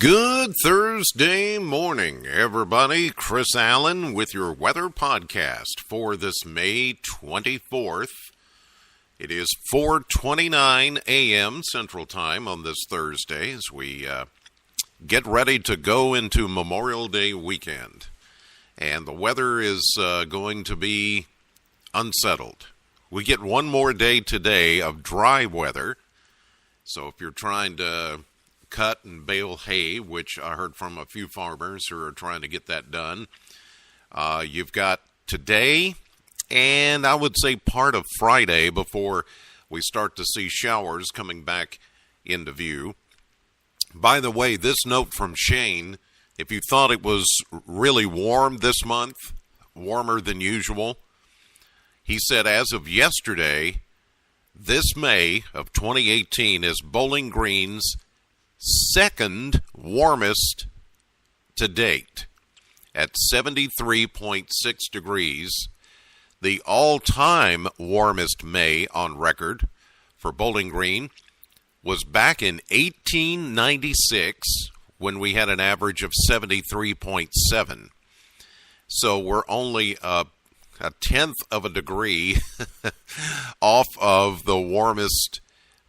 Good Thursday morning, everybody. Chris Allen with your weather podcast for this May 24th. It is 4:29 a.m. Central Time on this Thursday as we get ready to go into Memorial Day weekend. And the weather is going to be unsettled. We get one more day today of dry weather. So if you're trying to cut and bale hay, which I heard from a few farmers who are trying to get that done, you've got today and I would say part of Friday before we start to see showers coming back into view. By the way, this note from Shane, if you thought it was really warm this month, warmer than usual, he said as of yesterday, this May of 2018 is Bowling Green's second warmest to date at 73.6 degrees. The all-time warmest May on record for Bowling Green was back in 1896 when we had an average of 73.7. So we're only a tenth of a degree off of the warmest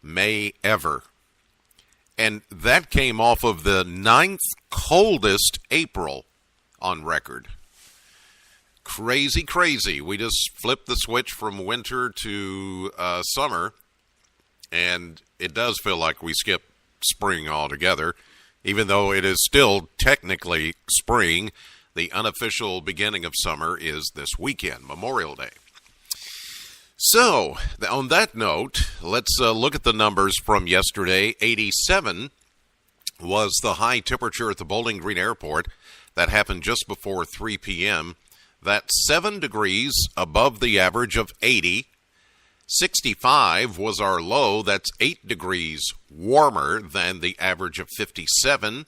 May ever. And that came off of the 9th coldest April on record. Crazy, crazy. We just flipped the switch from winter to summer, and it does feel like we skipped spring altogether, even though it is still technically spring. The unofficial beginning of summer is this weekend, Memorial Day. So, on that note, let's look at the numbers from yesterday. 87 was the high temperature at the Bowling Green Airport. That happened just before 3 p.m. That's 7 degrees above the average of 80. 65 was our low. That's 8 degrees warmer than the average of 57.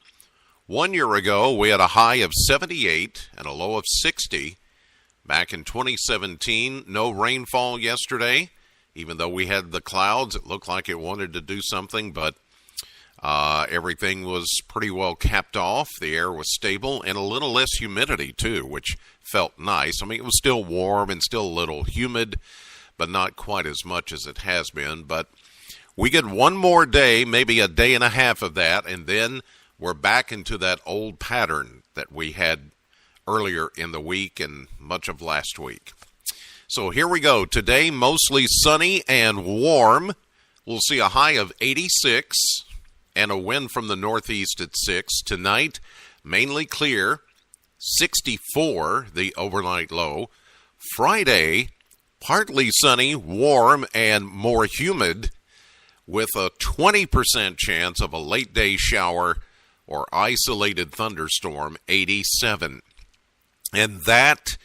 1 year ago, we had a high of 78 and a low of 60. Back in 2017, no rainfall yesterday. Even though we had the clouds, it looked like it wanted to do something, but everything was pretty well capped off. The air was stable and a little less humidity, too, which felt nice. I mean, it was still warm and still a little humid, but not quite as much as it has been. But we get one more day, maybe a day and a half of that, and then we're back into that old pattern that we had earlier in the week and much of last week. So here we go. Today, mostly sunny and warm. We'll see a high of 86 and a wind from the northeast at 6. Tonight, mainly clear, 64, the overnight low. Friday, partly sunny, warm, and more humid with a 20% chance of a late day shower or isolated thunderstorm, 87. And that,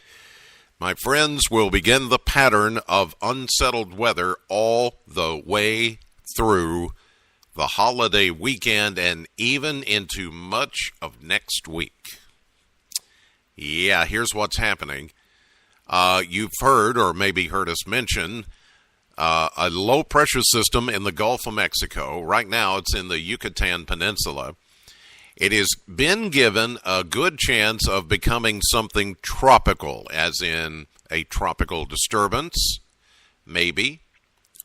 my friends, will begin the pattern of unsettled weather all the way through the holiday weekend and even into much of next week. Yeah, here's what's happening. You've heard, or maybe heard us mention, a low-pressure system in the Gulf of Mexico. Right now, it's in the Yucatan Peninsula. It has been given a good chance of becoming something tropical, as in a tropical disturbance, maybe,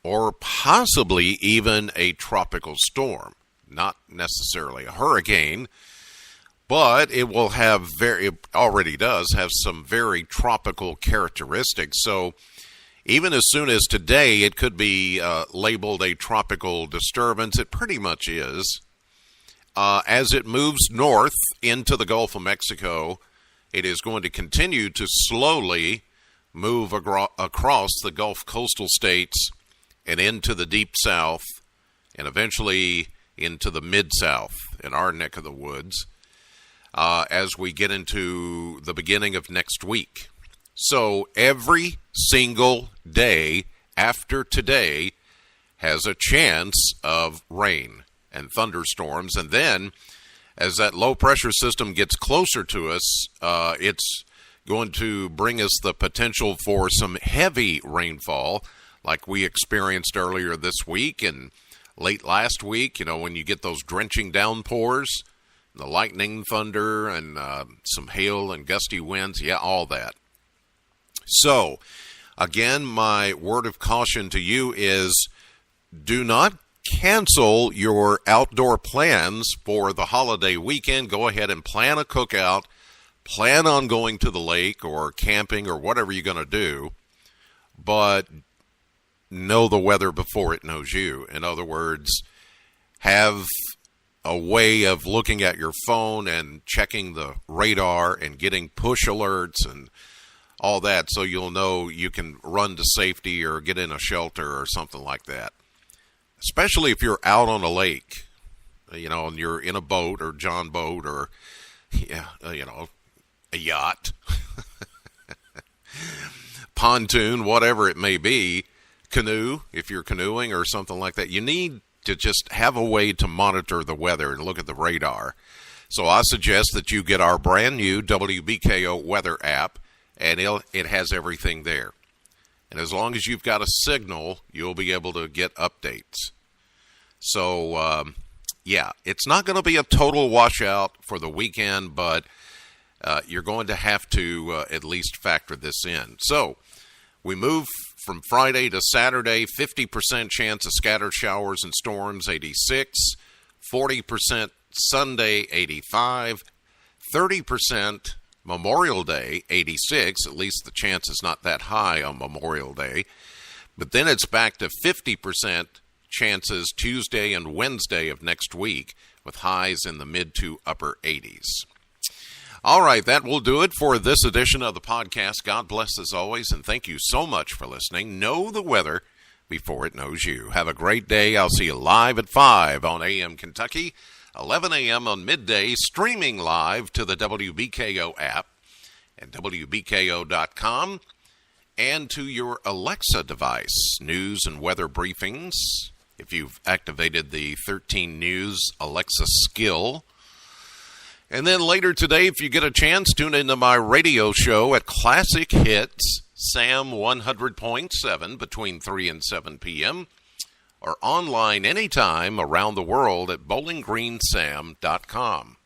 or possibly even a tropical storm. Not necessarily a hurricane, but it will have it already does have some very tropical characteristics. So even as soon as today, it could be labeled a tropical disturbance. It pretty much is. As it moves north into the Gulf of Mexico, it is going to continue to slowly move across the Gulf coastal states and into the deep south and eventually into the mid-south in our neck of the woods as we get into the beginning of next week. So every single day after today has a chance of rain and thunderstorms. And then as that low pressure system gets closer to us, it's going to bring us the potential for some heavy rainfall like we experienced earlier this week and late last week. You know, when you get those drenching downpours, the lightning, thunder, and some hail and gusty winds. Yeah, all that. So, again, my word of caution to you is do not cancel your outdoor plans for the holiday weekend. Go ahead and plan a cookout. Plan on going to the lake or camping or whatever you're going to do, but know the weather before it knows you. In other words, have a way of looking at your phone and checking the radar and getting push alerts and all that so you'll know you can run to safety or get in a shelter or something like that. Especially if you're out on a lake, and you're in a boat or John boat or, a yacht, pontoon, whatever it may be, canoe, if you're canoeing or something like that. You need to just have a way to monitor the weather and look at the radar. So I suggest that you get our brand new WBKO weather app, and it has everything there. And as long as you've got a signal, you'll be able to get updates. So, it's not going to be a total washout for the weekend, but you're going to have to at least factor this in. So we move from Friday to Saturday, 50% chance of scattered showers and storms, 86, 40% Sunday, 85, 30% Memorial Day, 86. At least the chance is not that high on Memorial Day. But then it's back to 50% chances Tuesday and Wednesday of next week, with highs in the mid to upper 80s. All right, that will do it for this edition of the podcast. God bless as always, and thank you so much for listening. Know the weather before it knows you. Have a great day. I'll see you live at 5 on AM Kentucky, 11 a.m. on midday, streaming live to the WBKO app and WBKO.com and to your Alexa device. News and weather briefings, if you've activated the 13 News Alexa skill. And then later today, if you get a chance, tune into my radio show at Classic Hits, Sam 100.7 between 3 and 7 p.m. or online anytime around the world at bowlinggreensam.com.